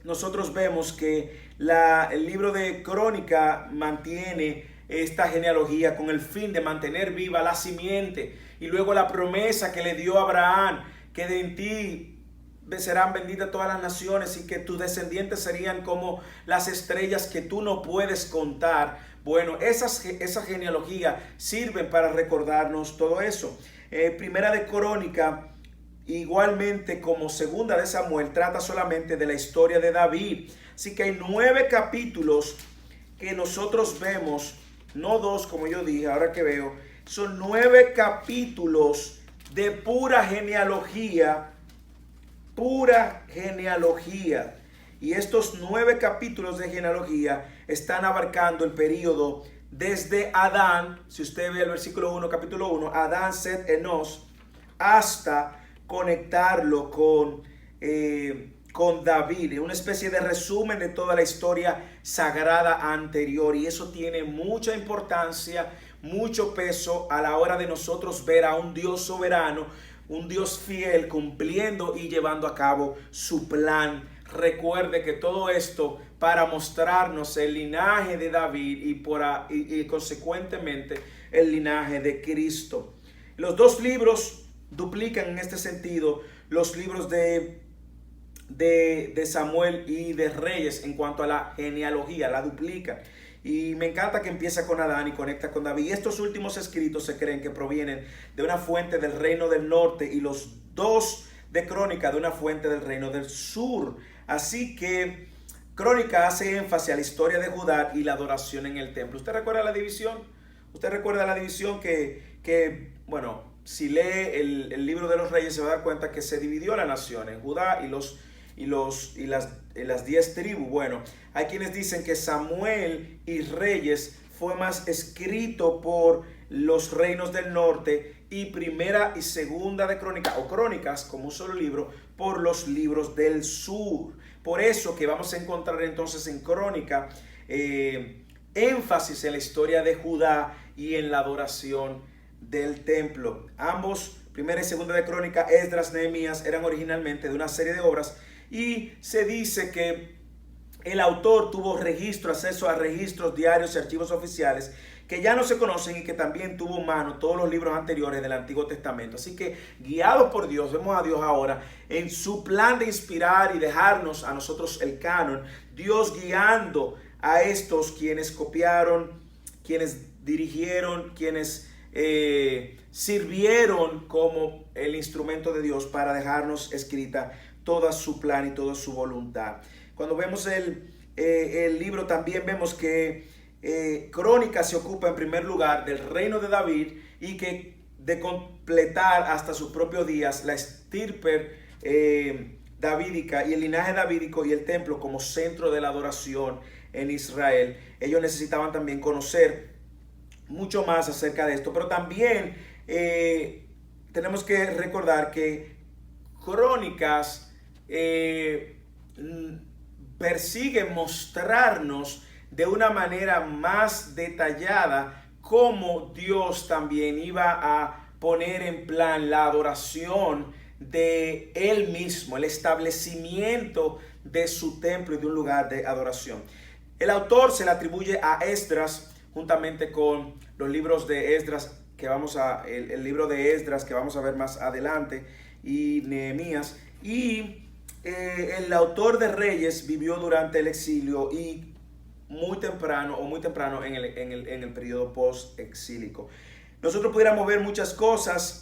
nosotros vemos que el libro de Crónica mantiene esta genealogía con el fin de mantener viva la simiente, y luego la promesa que le dio a Abraham, que de en ti serán benditas todas las naciones y que tus descendientes serían como las estrellas que tú no puedes contar. Bueno, esa genealogía sirven para recordarnos todo eso. Primera de Crónica, igualmente como segunda de Samuel, trata solamente de la historia de David. Así que hay 9 capítulos que nosotros vemos, no 2 como yo dije, ahora que veo, son 9 capítulos de pura genealogía, Y estos 9 capítulos de genealogía están abarcando el periodo desde Adán, si usted ve el versículo 1, capítulo 1, Adán, Set, Enos, hasta conectarlo con David, una especie de resumen de toda la historia sagrada anterior. Y eso tiene mucha importancia, mucho peso a la hora de nosotros ver a un Dios soberano, un Dios fiel, cumpliendo y llevando a cabo su plan. Recuerde que todo esto para mostrarnos el linaje de David y consecuentemente el linaje de Cristo. Los 2 libros duplican en este sentido los libros de Samuel y de Reyes en cuanto a la genealogía, la duplican. Y me encanta que empieza con Adán y conecta con David. Y estos últimos escritos se creen que provienen de una fuente del reino del norte, y los 2 de Crónica de una fuente del reino del sur. Así que Crónica hace énfasis a la historia de Judá y la adoración en el templo. ¿Usted recuerda la división? ¿Usted recuerda la división que bueno, si lee el libro de los Reyes se va a dar cuenta que se dividió la nación en Judá y las 10 tribus? Bueno, hay quienes dicen que Samuel y Reyes fue más escrito por los reinos del norte, y primera y segunda de Crónica, o Crónicas como un solo libro, por los libros del sur. Por eso que vamos a encontrar entonces en Crónica énfasis en la historia de Judá y en la adoración del templo. Ambos, primera y segunda de Crónica, Esdras, Nehemías, eran originalmente de una serie de obras, y se dice que el autor tuvo acceso a registros diarios y archivos oficiales que ya no se conocen, y que también tuvo en mano todos los libros anteriores del Antiguo Testamento. Así que, guiados por Dios, vemos a Dios ahora en su plan de inspirar y dejarnos a nosotros el canon, Dios guiando a estos quienes copiaron, quienes dirigieron, quienes sirvieron como el instrumento de Dios para dejarnos escrita toda su plan y toda su voluntad. Cuando vemos el libro, también vemos que Crónicas se ocupa en primer lugar del reino de David, y que de completar hasta sus propios días la estirpe davídica y el linaje davídico y el templo como centro de la adoración en Israel. Ellos necesitaban también conocer mucho más acerca de esto, pero también tenemos que recordar que Crónicas persigue mostrarnos de una manera más detallada cómo Dios también iba a poner en plan la adoración de Él mismo, el establecimiento de su templo y de un lugar de adoración. El autor se le atribuye a Esdras, juntamente con los libros de Esdras el libro de Esdras que vamos a ver más adelante, y Nehemías. Y el autor de Reyes vivió durante el exilio, y muy temprano en el periodo post-exílico. Nosotros pudiéramos ver muchas cosas,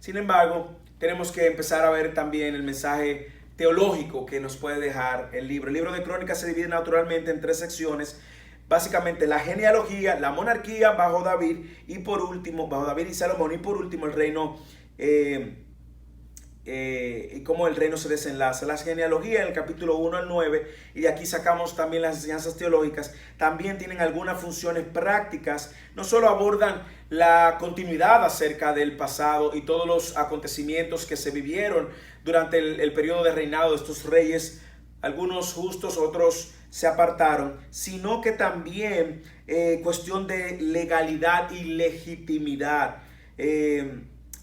sin embargo, tenemos que empezar a ver también el mensaje teológico que nos puede dejar el libro. El libro de Crónicas se divide naturalmente en 3 secciones. Básicamente la genealogía, la monarquía bajo David y por último, bajo David y Salomón, y por último el reino, y cómo el reino se desenlaza. La genealogía en el capítulo 1 al 9, y de aquí sacamos también las enseñanzas teológicas, también tienen algunas funciones prácticas. No solo abordan la continuidad acerca del pasado y todos los acontecimientos que se vivieron durante el periodo de reinado de estos reyes, algunos justos, otros se apartaron, sino que también cuestión de legalidad y legitimidad.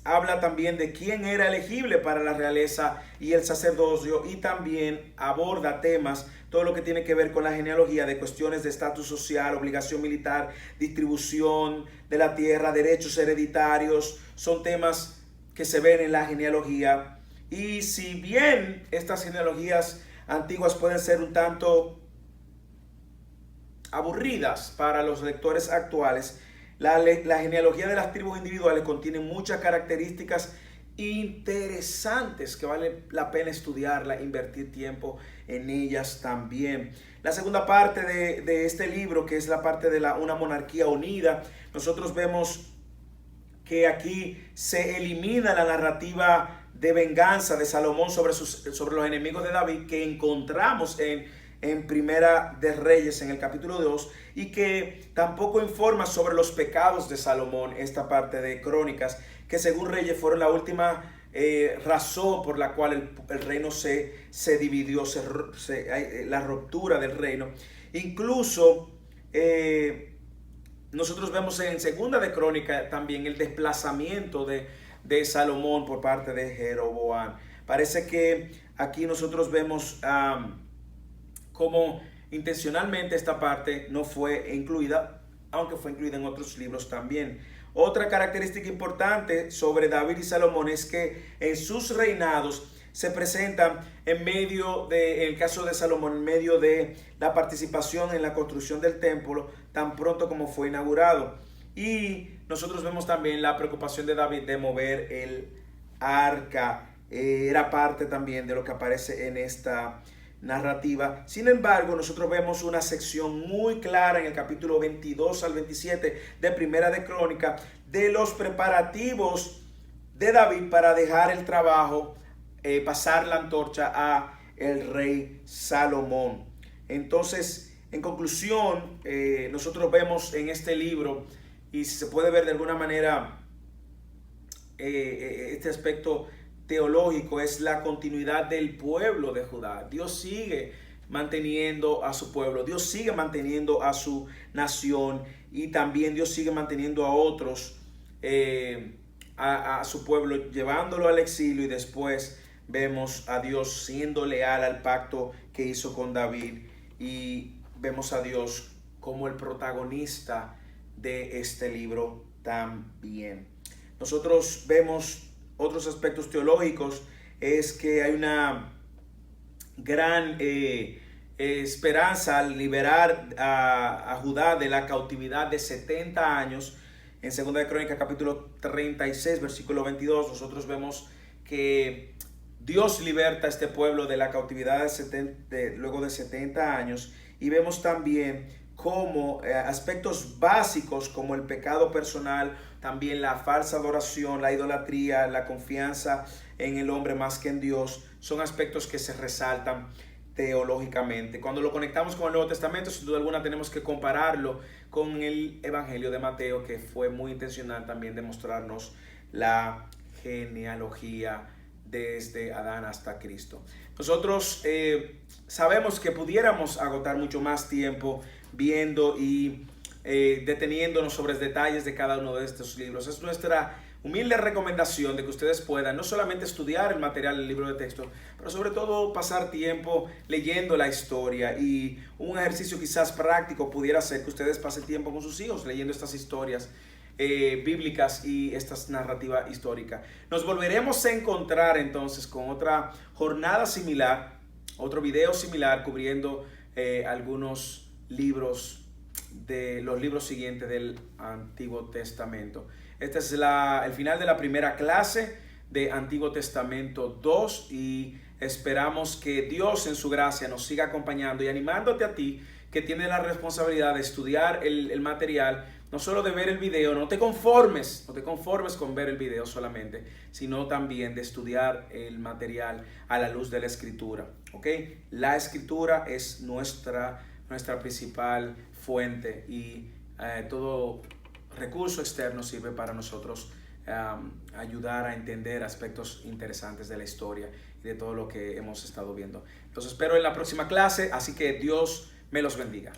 Habla también de quién era elegible para la realeza y el sacerdocio, y también aborda temas, todo lo que tiene que ver con la genealogía, de cuestiones de estatus social, obligación militar, distribución de la tierra, derechos hereditarios. Son temas que se ven en la genealogía. Y si bien estas genealogías antiguas pueden ser un tanto aburridas para los lectores actuales, la genealogía de las tribus individuales contiene muchas características interesantes que vale la pena estudiarla, invertir tiempo en ellas también. La segunda parte de este libro, que es la parte de una monarquía unida, nosotros vemos que aquí se elimina la narrativa de venganza de Salomón sobre los enemigos de David, que encontramos en Primera de Reyes, en el capítulo 2, y que tampoco informa sobre los pecados de Salomón, esta parte de Crónicas, que según Reyes fueron la última razón por la cual el reino se dividió, la ruptura del reino. Incluso nosotros vemos en Segunda de Crónicas también el desplazamiento de Salomón por parte de Jeroboam. Parece que aquí nosotros vemos como intencionalmente esta parte no fue incluida, aunque fue incluida en otros libros también. Otra característica importante sobre David y Salomón es que en sus reinados se presentan en el caso de Salomón, en medio de la participación en la construcción del templo, tan pronto como fue inaugurado. Y nosotros vemos también la preocupación de David de mover el arca. Era parte también de lo que aparece en esta narrativa. Sin embargo, nosotros vemos una sección muy clara en el capítulo 22 al 27 de Primera de Crónica de los preparativos de David para dejar el trabajo, pasar la antorcha a el rey Salomón. Entonces, en conclusión, nosotros vemos en este libro, y si se puede ver de alguna manera este aspecto teológico, es la continuidad del pueblo de Judá. Dios sigue manteniendo a su pueblo, Dios sigue manteniendo a su nación, y también Dios sigue manteniendo a otros, a su pueblo, llevándolo al exilio, y después vemos a Dios siendo leal al pacto que hizo con David, y vemos a Dios como el protagonista de este libro también. Nosotros vemos otros aspectos teológicos, es que hay una gran esperanza al liberar a Judá de la cautividad de 70 años. En 2 de Crónicas capítulo 36 versículo 22 nosotros vemos que Dios liberta a este pueblo de la cautividad luego de 70 años, y vemos también como aspectos básicos como el pecado personal, también la falsa adoración, la idolatría, la confianza en el hombre más que en Dios, son aspectos que se resaltan teológicamente. Cuando lo conectamos con el Nuevo Testamento, sin duda alguna tenemos que compararlo con el Evangelio de Mateo, que fue muy intencional también de mostrarnos la genealogía desde Adán hasta Cristo. Nosotros sabemos que pudiéramos agotar mucho más tiempo viendo y deteniéndonos sobre detalles de cada uno de estos libros. Es nuestra humilde recomendación de que ustedes puedan no solamente estudiar el material del libro de texto, pero sobre todo pasar tiempo leyendo la historia. Y un ejercicio quizás práctico pudiera ser que ustedes pasen tiempo con sus hijos leyendo estas historias bíblicas y esta narrativa histórica. Nos volveremos a encontrar entonces con otra jornada similar, otro video similar cubriendo algunos libros de los libros siguientes del Antiguo Testamento. Este es el final de la primera clase de Antiguo Testamento 2 y esperamos que Dios en su gracia nos siga acompañando y animándote a ti que tienes la responsabilidad de estudiar el material, no solo de ver el video, no te conformes con ver el video solamente, sino también de estudiar el material a la luz de la Escritura, ¿ok? La Escritura es nuestra principal fuente y todo recurso externo sirve para nosotros ayudar a entender aspectos interesantes de la historia y de todo lo que hemos estado viendo. Los espero en la próxima clase, así que Dios me los bendiga.